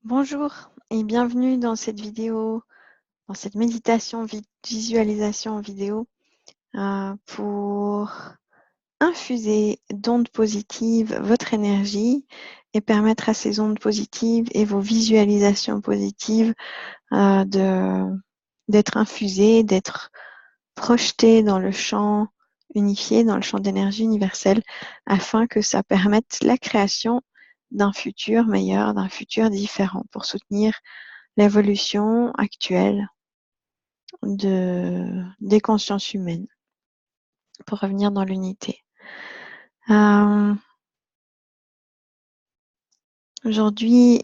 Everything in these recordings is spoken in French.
Bonjour et bienvenue dans cette vidéo, dans cette méditation visualisation en vidéo pour infuser d'ondes positives votre énergie et permettre à ces ondes positives et vos visualisations positives d'être infusées, d'être projetées dans le champ unifié, dans le champ d'énergie universelle, afin que ça permette la création d'un futur meilleur, d'un futur différent pour soutenir l'évolution actuelle des consciences humaines, pour revenir dans l'unité. Aujourd'hui,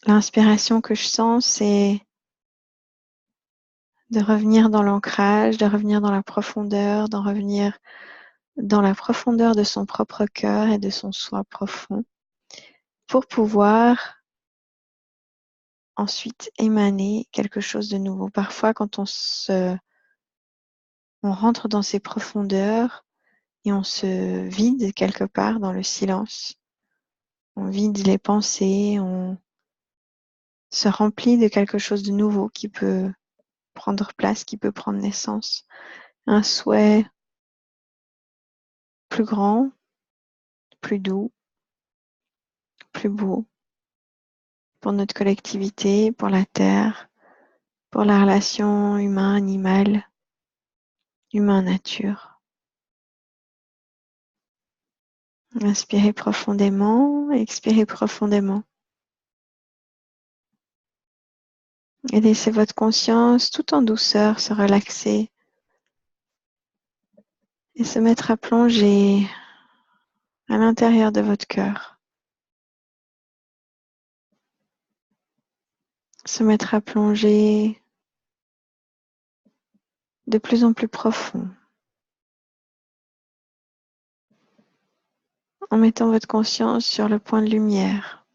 l'inspiration que je sens, c'est de revenir dans l'ancrage, de revenir dans la profondeur, d'en revenir dans la profondeur de son propre cœur et de son soi profond, pour pouvoir ensuite émaner quelque chose de nouveau. Parfois, quand on rentre dans ces profondeurs et on se vide quelque part dans le silence, on vide les pensées, on se remplit de quelque chose de nouveau qui peut prendre place, qui peut prendre naissance. Un souhait plus grand, plus doux, plus beau pour notre collectivité, pour la Terre, pour la relation humain-animal, humain-nature. Inspirez profondément, expirez profondément. Et laissez votre conscience tout en douceur se relaxer et se mettre à plonger à l'intérieur de votre cœur. Se mettre à plonger de plus en plus profond, en mettant votre conscience sur le point de lumière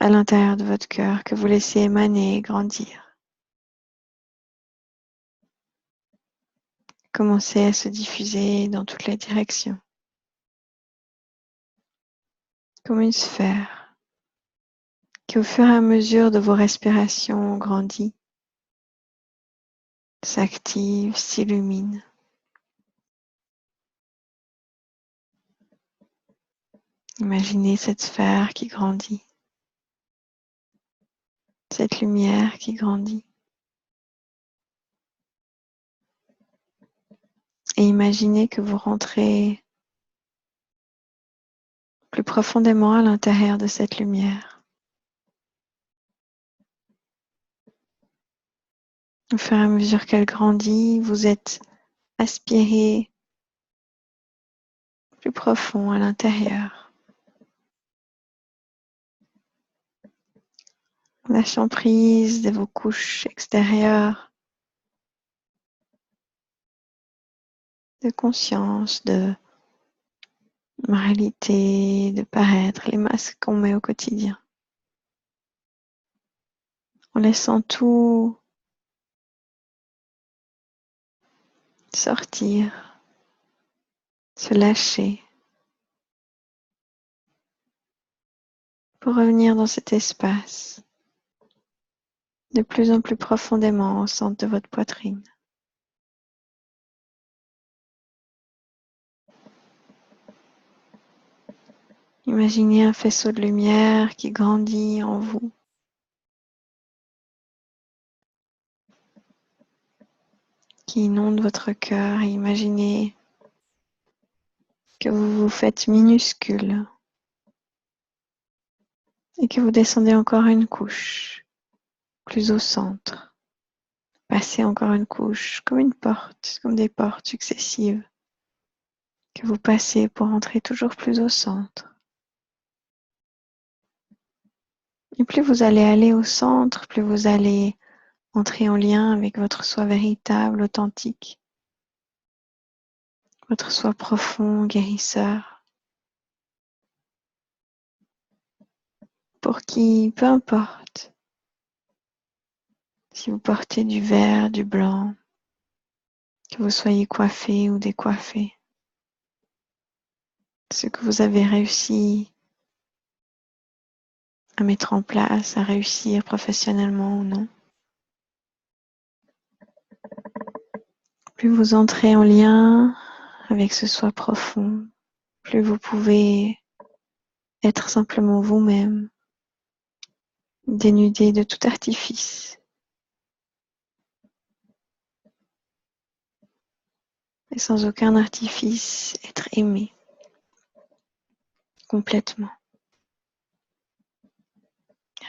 à l'intérieur de votre cœur que vous laissez émaner et grandir. Commencez à se diffuser dans toutes les directions, comme une sphère qui, au fur et à mesure de vos respirations, grandit, s'active, s'illumine. Imaginez cette sphère qui grandit, cette lumière qui grandit. Et imaginez que vous rentrez plus profondément à l'intérieur de cette lumière. Au fur et à mesure qu'elle grandit, vous êtes aspiré plus profond à l'intérieur. Lâchant prise de vos couches extérieures, de conscience, de moralité, de paraître, les masques qu'on met au quotidien. En laissant tout sortir, se lâcher, pour revenir dans cet espace de plus en plus profondément au centre de votre poitrine. Imaginez un faisceau de lumière qui grandit en vous, qui inonde votre cœur, et imaginez que vous vous faites minuscule et que vous descendez encore une couche, plus au centre. Passez encore une couche, comme une porte, comme des portes successives, que vous passez pour entrer toujours plus au centre. Et plus vous allez aller au centre, plus vous allez entrer en lien avec votre soi véritable, authentique, votre soi profond, guérisseur, pour qui, peu importe, si vous portez du vert, du blanc, que vous soyez coiffé ou décoiffé, ce que vous avez réussi à mettre en place, à réussir professionnellement ou non. Plus vous entrez en lien avec ce soi profond, plus vous pouvez être simplement vous-même, dénudé de tout artifice, et sans aucun artifice, être aimé complètement.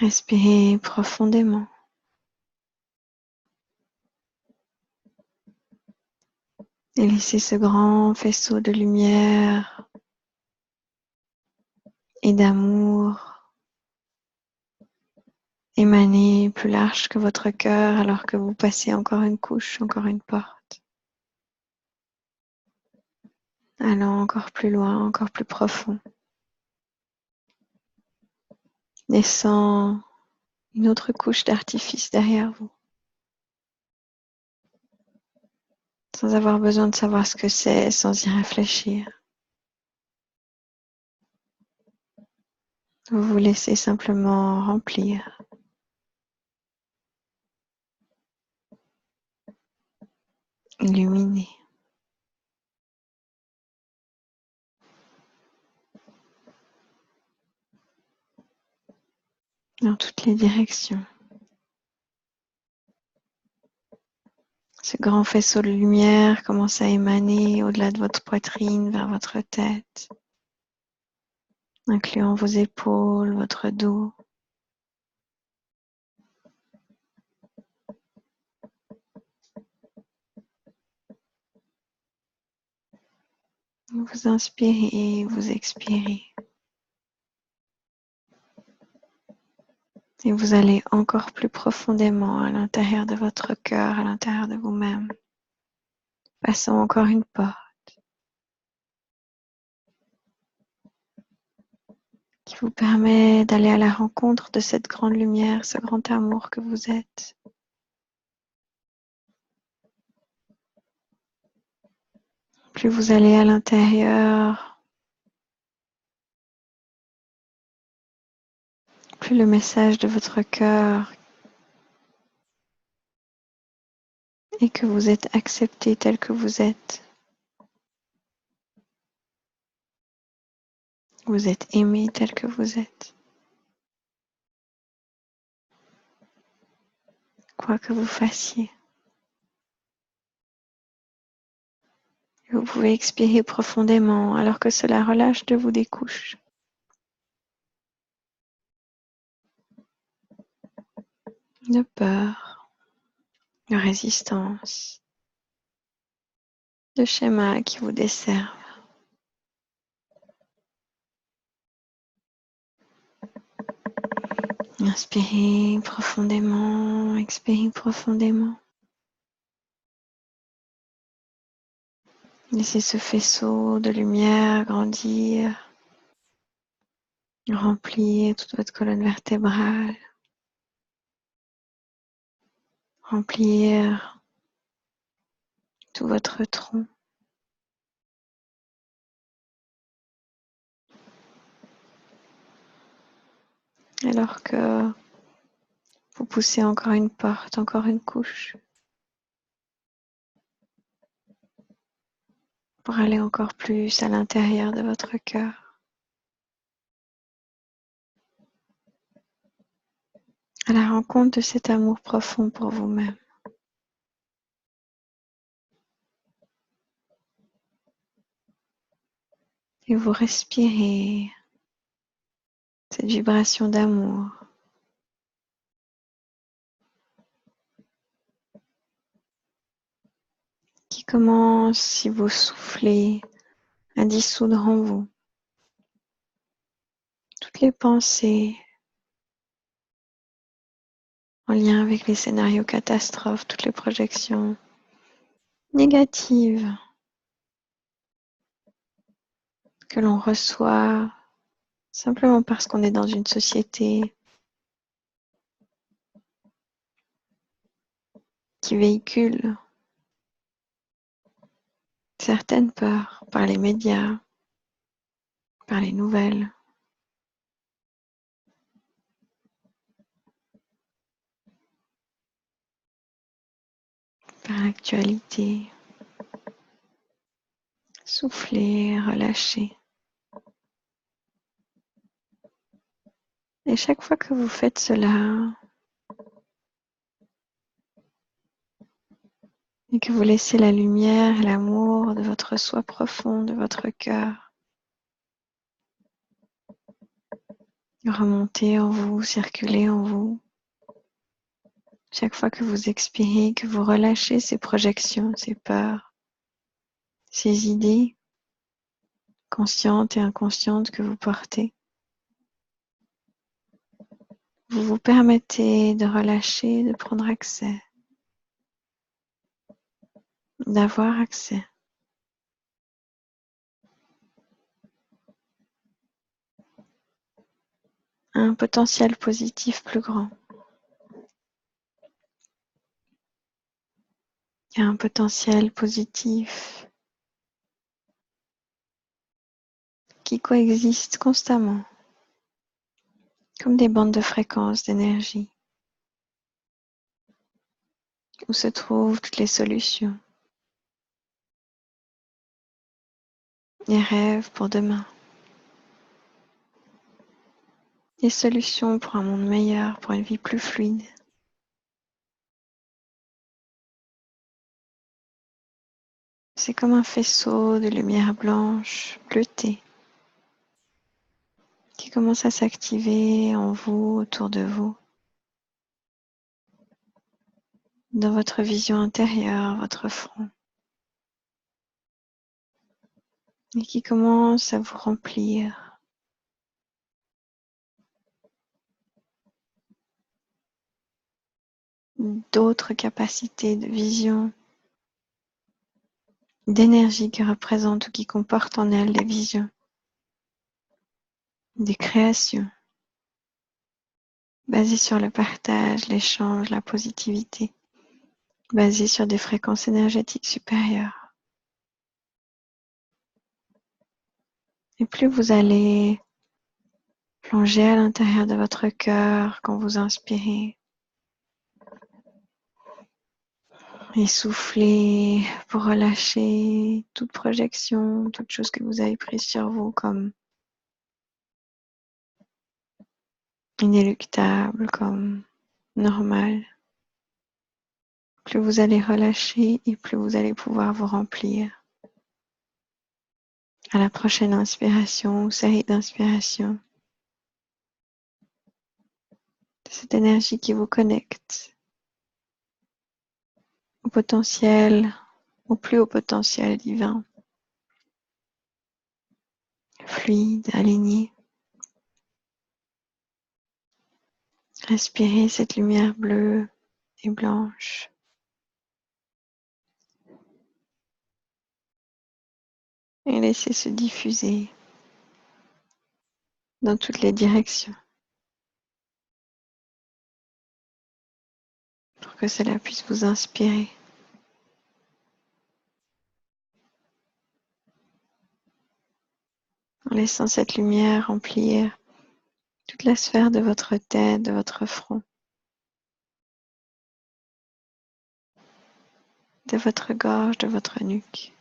Respirez profondément. Et laissez ce grand faisceau de lumière et d'amour émaner plus large que votre cœur alors que vous passez encore une couche, encore une porte. Allant encore plus loin, encore plus profond. Laissant une autre couche d'artifice derrière vous. Sans avoir besoin de savoir ce que c'est, sans y réfléchir. Vous vous laissez simplement remplir. Illuminer. Dans toutes les directions. Ce grand faisceau de lumière commence à émaner au-delà de votre poitrine vers votre tête, incluant vos épaules, votre dos. Vous inspirez et vous expirez. Et vous allez encore plus profondément à l'intérieur de votre cœur, à l'intérieur de vous-même. Passons encore une porte qui vous permet d'aller à la rencontre de cette grande lumière, ce grand amour que vous êtes. Plus vous allez à l'intérieur, plus le message de votre cœur est que vous êtes accepté tel que vous êtes. Vous êtes aimé tel que vous êtes. Quoi que vous fassiez. Vous pouvez expirer profondément alors que cela relâche de vous des couches. De peur, de résistance, de schémas qui vous desservent. Inspirez profondément, expirez profondément. Laissez ce faisceau de lumière grandir, remplir toute votre colonne vertébrale, remplir tout votre tronc. Alors que vous poussez encore une porte, encore une couche, pour aller encore plus à l'intérieur de votre cœur, à la rencontre de cet amour profond pour vous-même. Et vous respirez cette vibration d'amour qui commence, si vous soufflez, à dissoudre en vous toutes les pensées en lien avec les scénarios catastrophes, toutes les projections négatives que l'on reçoit simplement parce qu'on est dans une société qui véhicule certaines peurs par les médias, par les nouvelles. spiritualité. Soufflez, relâchez. Et chaque fois que vous faites cela, et que vous laissez la lumière et l'amour de votre soi profond, de votre cœur, remonter en vous, circuler en vous, chaque fois que vous expirez, que vous relâchez ces projections, ces peurs, ces idées conscientes et inconscientes que vous portez, vous vous permettez de relâcher, de prendre accès, d'avoir accès à un potentiel positif plus grand, à un potentiel positif qui coexiste constamment, comme des bandes de fréquences d'énergie, où se trouvent toutes les solutions, les rêves pour demain, les solutions pour un monde meilleur, pour une vie plus fluide. C'est comme un faisceau de lumière blanche, bleutée, qui commence à s'activer en vous, autour de vous, dans votre vision intérieure, votre front, et qui commence à vous remplir d'autres capacités de vision, d'énergie qui représentent ou qui comportent en elles des visions, des créations, basées sur le partage, l'échange, la positivité, basées sur des fréquences énergétiques supérieures. Et plus vous allez plonger à l'intérieur de votre cœur quand vous inspirez, et soufflez pour relâcher toute projection, toute chose que vous avez prise sur vous comme inéluctable, comme normal. Plus vous allez relâcher et plus vous allez pouvoir vous remplir. À la prochaine inspiration ou série d'inspirations, de cette énergie qui vous connecte au potentiel, au plus haut potentiel divin, fluide, aligné. Respirez cette lumière bleue et blanche. Et laissez se diffuser dans toutes les directions pour que cela puisse vous inspirer. En laissant cette lumière remplir toute la sphère de votre tête, de votre front, de votre gorge, de votre nuque,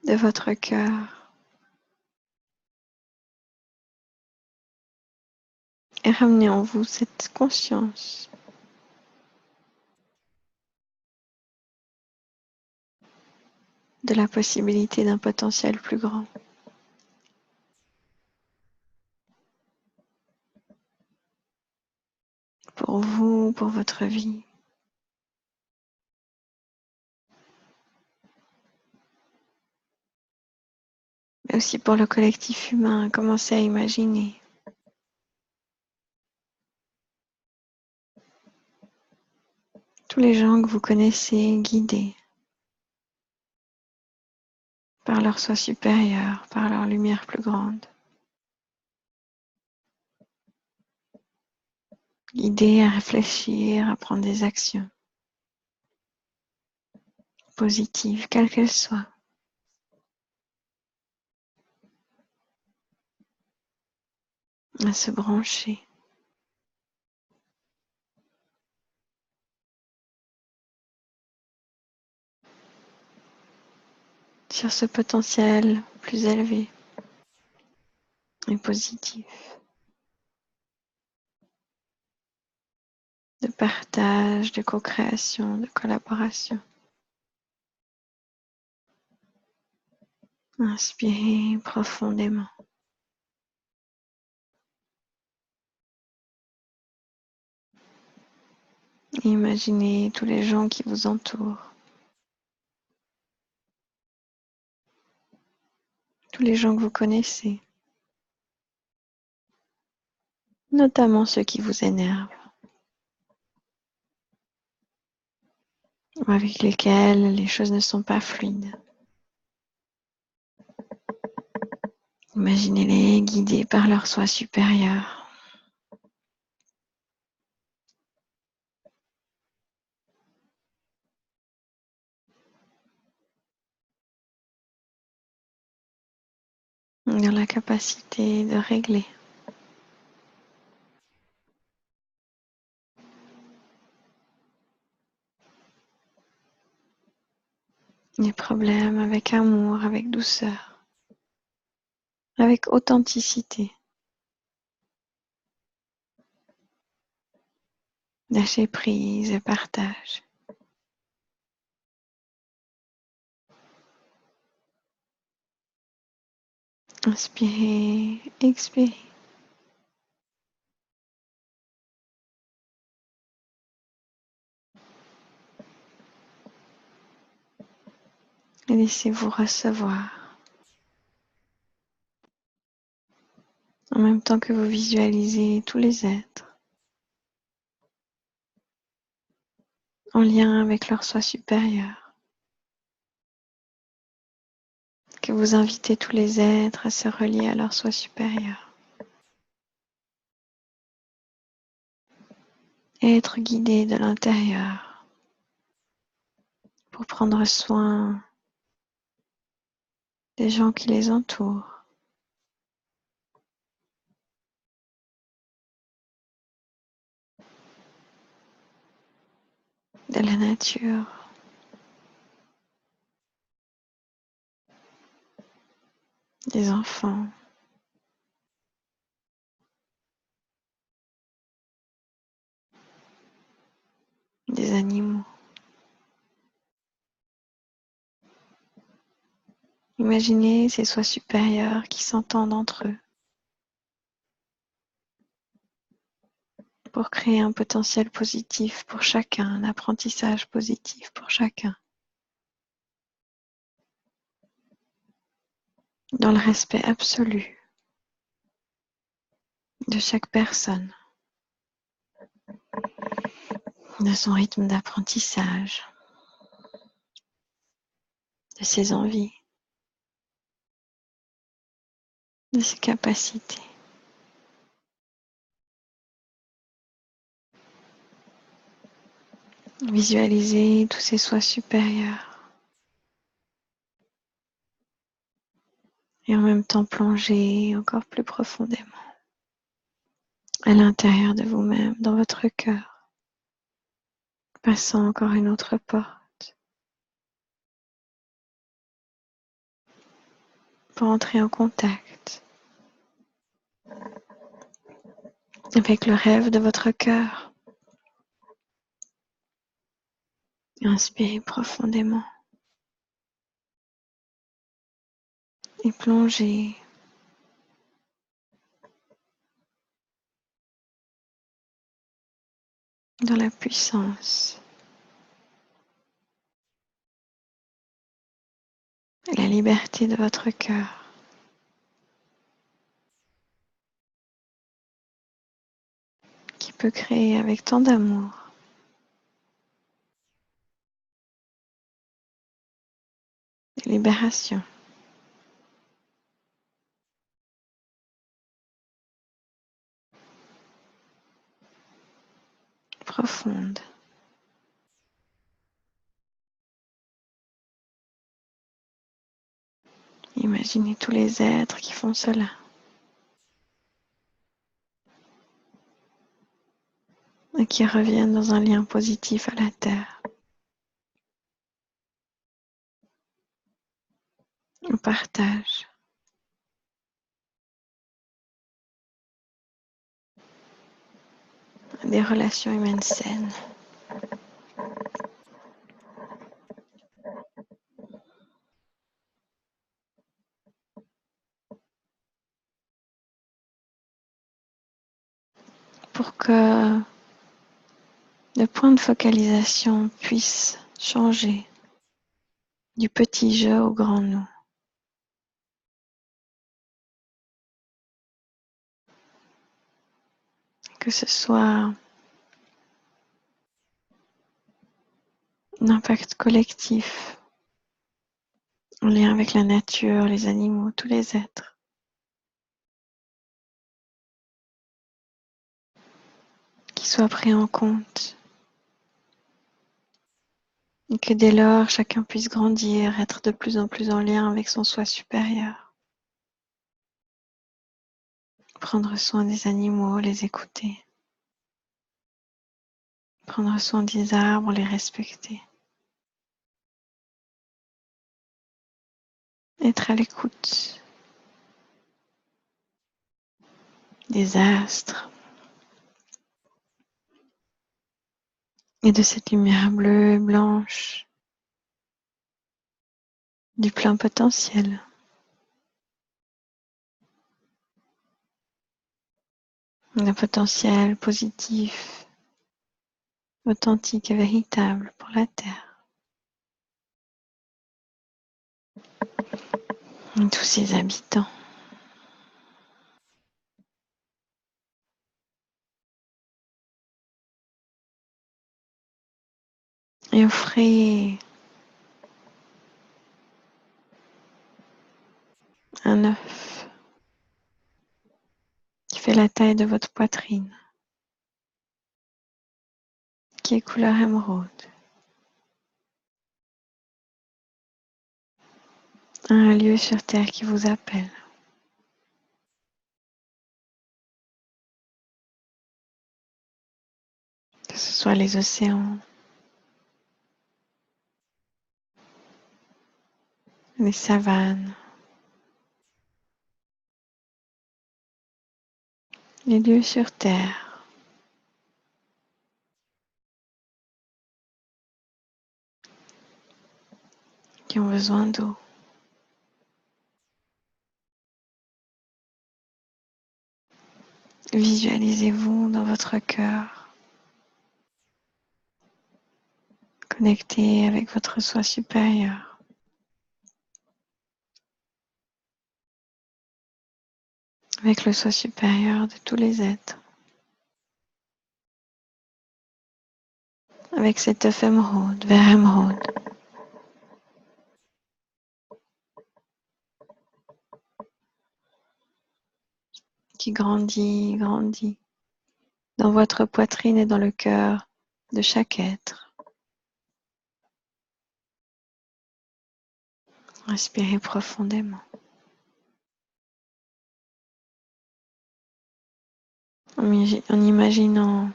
de votre cœur. Et ramenez en vous cette conscience de la possibilité d'un potentiel plus grand. Pour vous, pour votre vie. Mais aussi pour le collectif humain. Commencez à imaginer tous les gens que vous connaissez guidés par leur soi supérieur, par leur lumière plus grande. Guidés à réfléchir, à prendre des actions positives, quelles qu'elles soient. À se brancher sur ce potentiel plus élevé et positif de partage, de co-création, de collaboration. Inspirez profondément. Et imaginez tous les gens qui vous entourent. Tous les gens que vous connaissez. Notamment ceux qui vous énervent. Ou avec lesquels les choses ne sont pas fluides. Imaginez-les guidés par leur soi supérieur. Dans la capacité de régler les problèmes avec amour, avec douceur, avec authenticité. Lâcher prise et partage. Inspirez, expirez. Et laissez-vous recevoir. En même temps que vous visualisez tous les êtres en lien avec leur soi supérieur. Que vous invitez tous les êtres à se relier à leur soi supérieur. Et être guidés de l'intérieur pour prendre soin des gens qui les entourent. De la nature. Des enfants. Des animaux. Imaginez ces soins supérieurs qui s'entendent entre eux pour créer un potentiel positif pour chacun, un apprentissage positif pour chacun, dans le respect absolu de chaque personne, de son rythme d'apprentissage, de ses envies, de ses capacités. Visualisez tous ces soins supérieurs et en même temps plonger encore plus profondément à l'intérieur de vous-même, dans votre cœur, passant encore une autre porte pour entrer en contact avec le rêve de votre cœur. Inspirez profondément et plongez dans la puissance et la liberté de votre cœur. Qui peut créer avec tant d'amour et libération profonde. Imaginez tous les êtres qui font cela. Et qui reviennent dans un lien positif à la Terre. au partage. Des relations humaines saines. Pour que le point de focalisation puisse changer du petit je au grand nous. Que ce soit un impact collectif en lien avec la nature, les animaux, tous les êtres. Qui soit pris en compte. Et que dès lors, chacun puisse grandir, être de plus en plus en lien avec son soi supérieur. Prendre soin des animaux, les écouter. Prendre soin des arbres, les respecter. Être à l'écoute des astres et de cette lumière bleue et blanche du plein potentiel. Un potentiel positif, authentique et véritable pour la Terre. Et tous ses habitants. Et offrez un œuf qui fait la taille de votre poitrine, qui est couleur émeraude. Un lieu sur Terre qui vous appelle. Que ce soit les océans, les savanes, les lieux sur Terre qui ont besoin d'eau. Visualisez-vous dans votre cœur, connecté avec votre soi supérieur. Avec le soi supérieur de tous les êtres. Avec cet œuf émeraude, vert émeraude. Qui grandit, grandit. Dans votre poitrine et dans le cœur de chaque être. Respirez profondément. En imaginant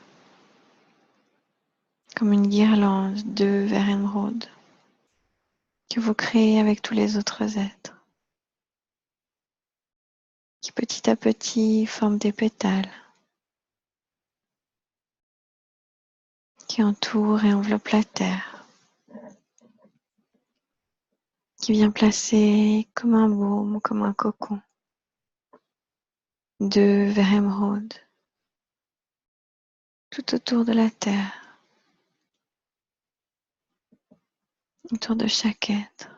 comme une guirlande de vert émeraude que vous créez avec tous les autres êtres, qui petit à petit forment des pétales, qui entourent et enveloppent la terre, qui vient placer comme un baume, comme un cocon de vert émeraude tout autour de la terre, autour de chaque être.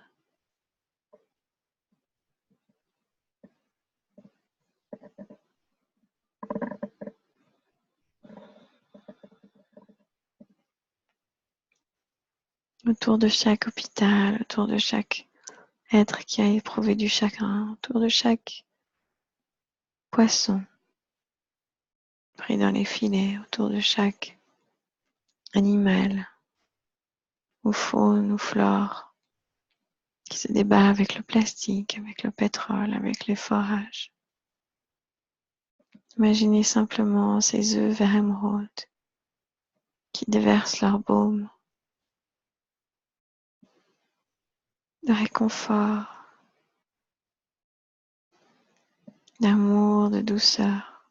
Autour de chaque hôpital, autour de chaque être qui a éprouvé du chagrin, autour de chaque poisson pris dans les filets, autour de chaque animal ou faune ou flore qui se débat avec le plastique, avec le pétrole, avec les forages. Imaginez simplement ces œufs vert émeraude qui déversent leur baume de réconfort, d'amour, de douceur,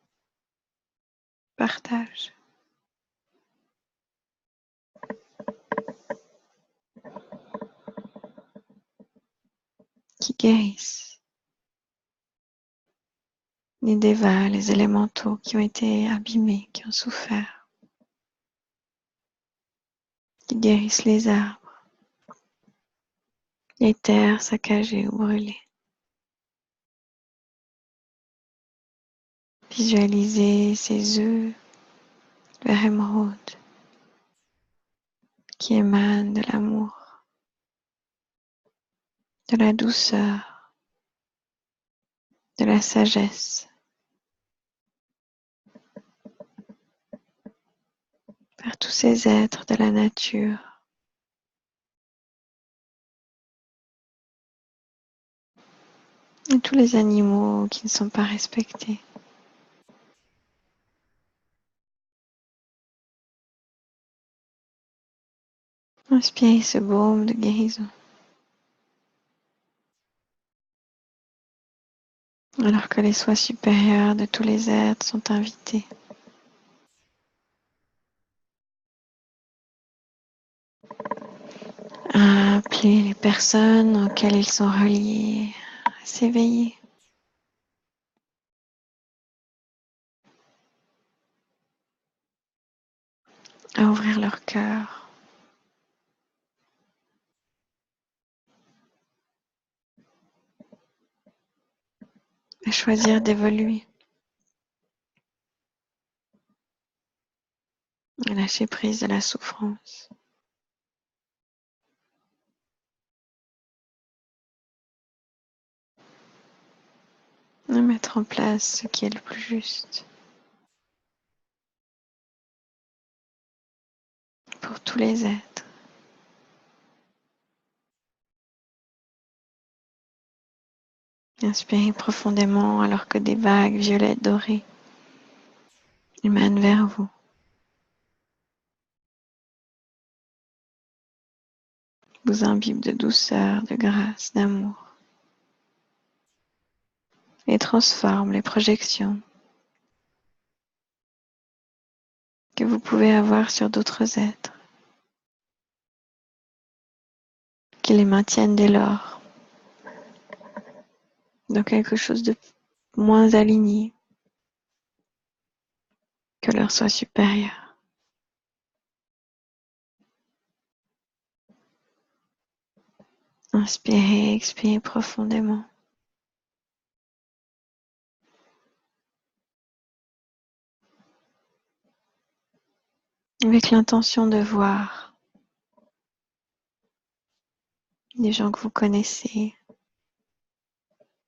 partage, qui guérissent les dévas, les élémentaux qui ont été abîmés, qui ont souffert, qui guérissent les arbres, les terres saccagées ou brûlées. Visualisez ces œufs vert émeraude qui émanent de l'amour, de la douceur, de la sagesse, vers tous ces êtres de la nature, et tous les animaux qui ne sont pas respectés. Inspirez ce baume de guérison, alors que les soins supérieurs de tous les êtres sont invités. À appeler les personnes auxquelles ils sont reliés à s'éveiller. À ouvrir leur cœur, à choisir d'évoluer, à lâcher prise de la souffrance, à mettre en place ce qui est le plus juste pour tous les êtres. Inspirez profondément alors que des vagues violettes dorées émanent vers vous. Vous imbibent de douceur, de grâce, d'amour et transforment les projections que vous pouvez avoir sur d'autres êtres, qui les maintiennent dès lors dans quelque chose de moins aligné que leur soi supérieur. Inspirez, expirez profondément. Avec l'intention de voir des gens que vous connaissez,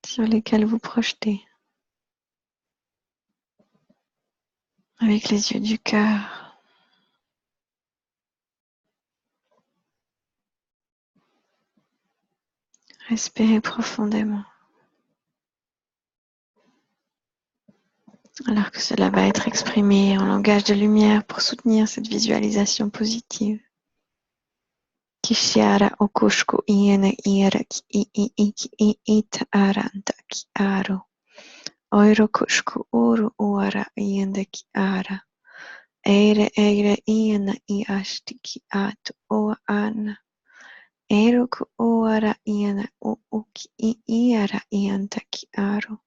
sur lesquels vous projetez, avec les yeux du cœur. Respirez profondément. Alors que cela va être exprimé en langage de lumière pour soutenir cette visualisation positive. Kishiara okushku iene ira ki i ita aranta ki aro. Oiro kushku uru uara iende ki ara. Eire iena I ashti ki atu o ana. Eiro ku uara iena u uki I iara ianta ki aro.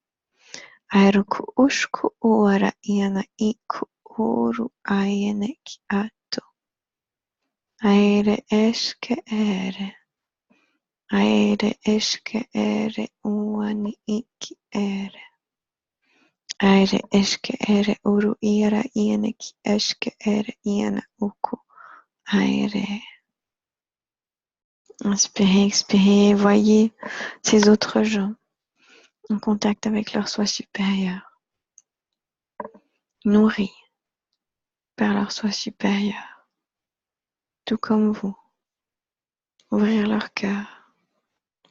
Airo ku ushku uara iena I ku uru aiene ki atu. Aire eske ere. Aire eske ere uani iki ere. Aire eske ere uru ira iene ki eske ere iena uku. Aire. Inspirez, expirez, voyez ces autres gens en contact avec leur soi supérieur, nourris par leur soi supérieur, tout comme vous. Ouvrir leur cœur,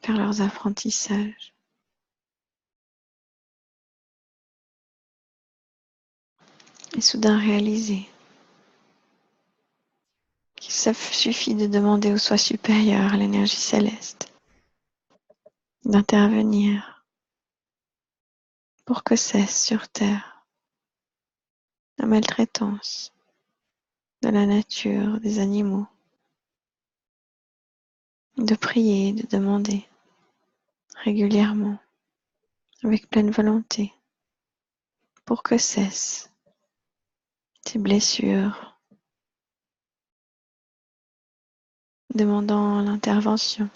faire leurs apprentissages. Et soudain réaliser qu'il suffit de demander au soi supérieur, à l'énergie céleste, d'intervenir pour que cesse sur terre la maltraitance de la nature, des animaux, de prier, de demander régulièrement, avec pleine volonté, pour que cessent ces blessures, demandant l'intervention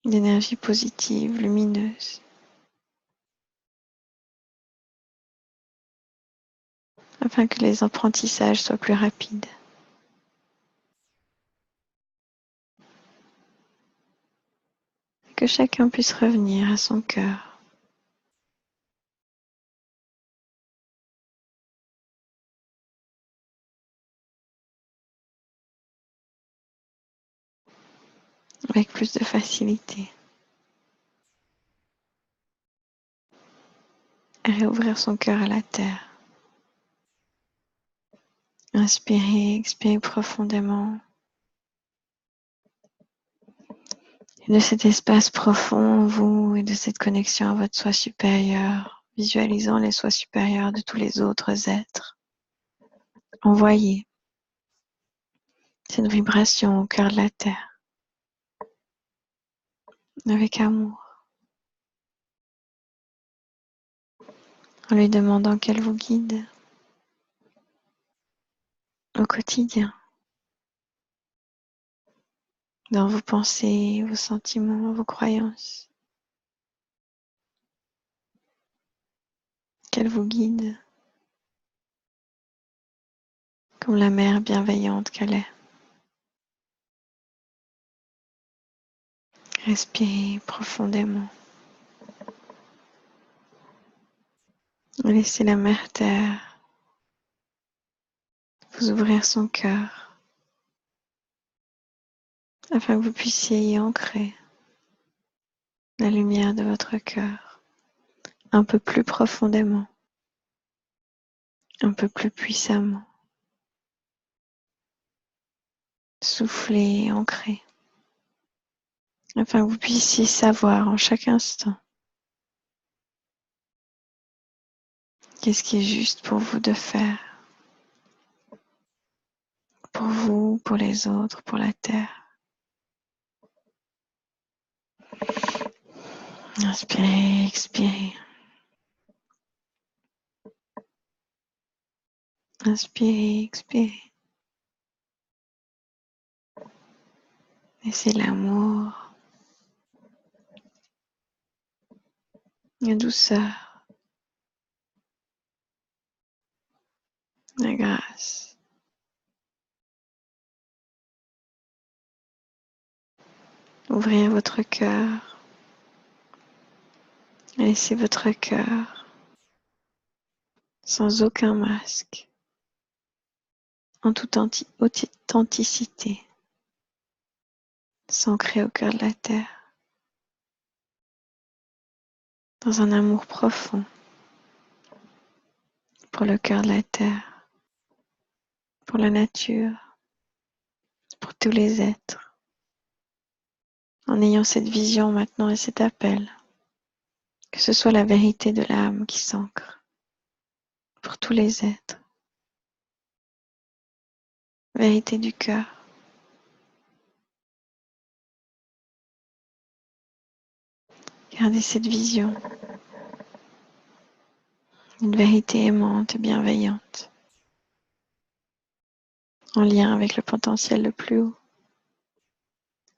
d'énergie positive, lumineuse, afin que les apprentissages soient plus rapides. Que chacun puisse revenir à son cœur. Avec plus de facilité. Et réouvrir son cœur à la terre. Inspirez, expirez profondément. Et de cet espace profond en vous et de cette connexion à votre soi supérieur, visualisant les sois supérieurs de tous les autres êtres. Envoyez cette vibration au cœur de la terre, avec amour, en lui demandant qu'elle vous guide au quotidien, dans vos pensées, vos sentiments, vos croyances, qu'elle vous guide comme la mère bienveillante qu'elle est. Respirez profondément. Laissez la mère terre vous ouvrir son cœur afin que vous puissiez y ancrer la lumière de votre cœur un peu plus profondément, un peu plus puissamment. Soufflez et ancrez afin que vous puissiez savoir en chaque instant qu'est-ce qui est juste pour vous de faire, pour vous, pour les autres, pour la terre. Inspirez, expirez. Inspirez, expirez. Laissez l'amour, la douceur, la grâce. Ouvrir votre cœur. Laissez votre cœur sans aucun masque, en toute authenticité, s'ancrer au cœur de la terre, dans un amour profond pour le cœur de la terre, pour la nature, pour tous les êtres. En ayant cette vision maintenant et cet appel, que ce soit la vérité de l'âme qui s'ancre pour tous les êtres, vérité du cœur. Gardez cette vision, une vérité aimante et bienveillante, en lien avec le potentiel le plus haut,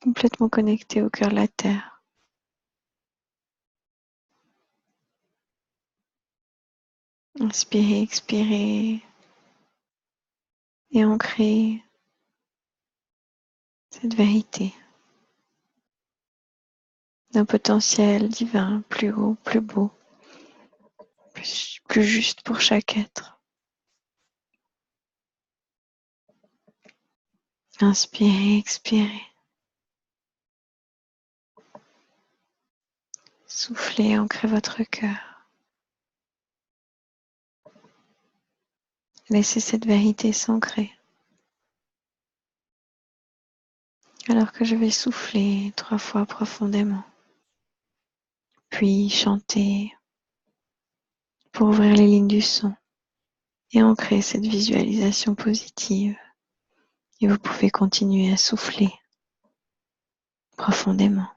complètement connecté au cœur de la terre. Inspirez, expirez et ancrez cette vérité d'un potentiel divin plus haut, plus beau, plus juste pour chaque être. Inspirez, expirez. Soufflez, ancrez votre cœur. Laissez cette vérité s'ancrer. Alors que je vais souffler 3 fois profondément. puis chanter pour ouvrir les lignes du son et ancrer cette visualisation positive. Et vous pouvez continuer à souffler profondément.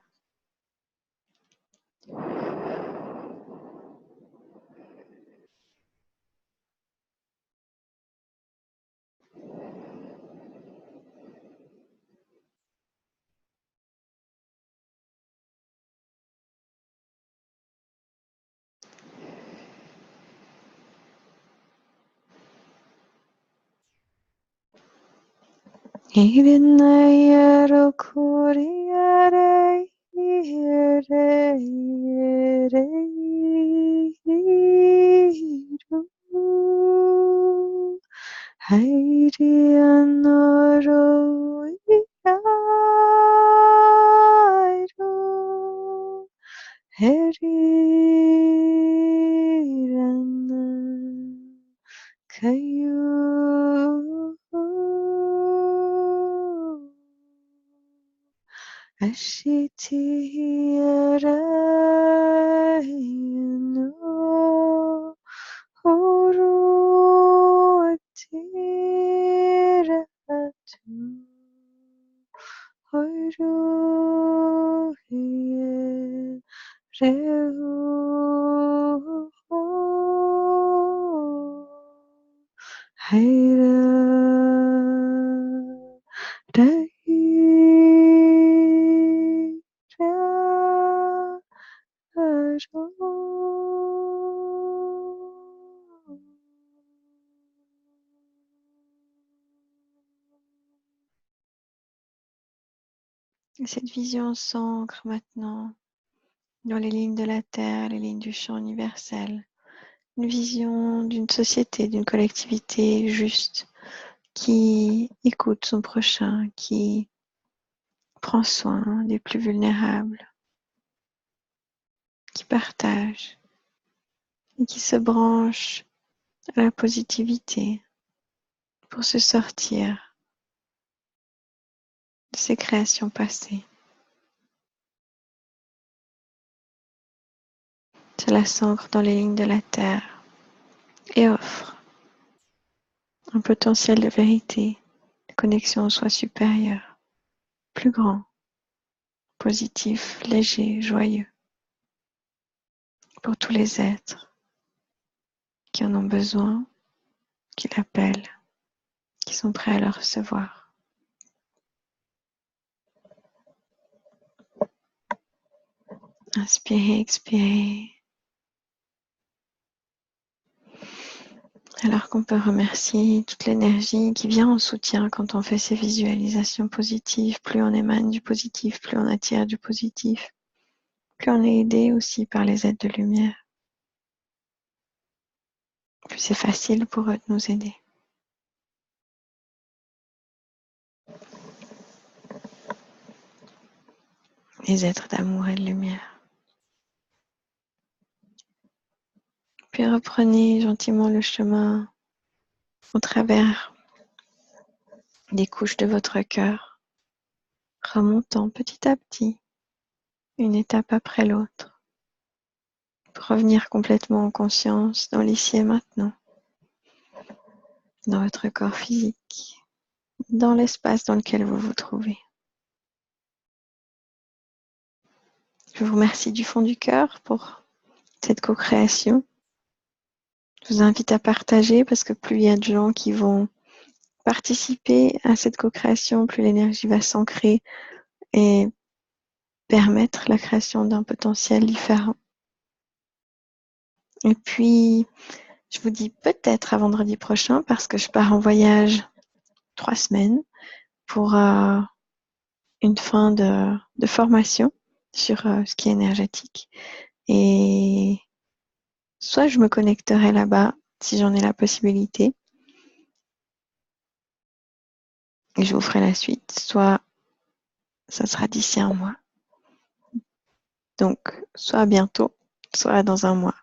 Cette vision s'ancre maintenant dans les lignes de la Terre, les lignes du champ universel. Une vision d'une société, d'une collectivité juste qui écoute son prochain, qui prend soin des plus vulnérables, qui partage et qui se branche à la positivité pour se sortir de ses créations passées. Cela s'ancre dans les lignes de la Terre et offre un potentiel de vérité, de connexion au soi supérieur, plus grand, positif, léger, joyeux, pour tous les êtres qui en ont besoin, qui l'appellent, qui sont prêts à le recevoir. Inspirez, expirez. Alors qu'on peut remercier toute l'énergie qui vient en soutien quand on fait ces visualisations positives. Plus on émane du positif, plus on attire du positif, plus on est aidé aussi par les êtres de lumière. Plus c'est facile pour eux de nous aider. Les êtres d'amour et de lumière. Puis reprenez gentiment le chemin au travers des couches de votre cœur, remontant petit à petit, une étape après l'autre, pour revenir complètement en conscience dans l'ici et maintenant, dans votre corps physique, dans l'espace dans lequel vous vous trouvez. Je vous remercie du fond du cœur pour cette co-création. Je vous invite à partager parce que plus il y a de gens qui vont participer à cette co-création, plus l'énergie va s'ancrer et permettre la création d'un potentiel différent. Et puis, je vous dis peut-être à vendredi prochain parce que je pars en voyage 3 semaines pour une fin de formation sur ce qui est énergétique. Et soit je me connecterai là-bas si j'en ai la possibilité et je vous ferai la suite, soit ça sera d'ici un mois. Donc, soit bientôt, soit dans un mois.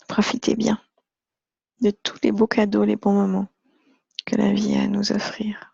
Profitez bien de tous les beaux cadeaux, les bons moments que la vie a à nous offrir.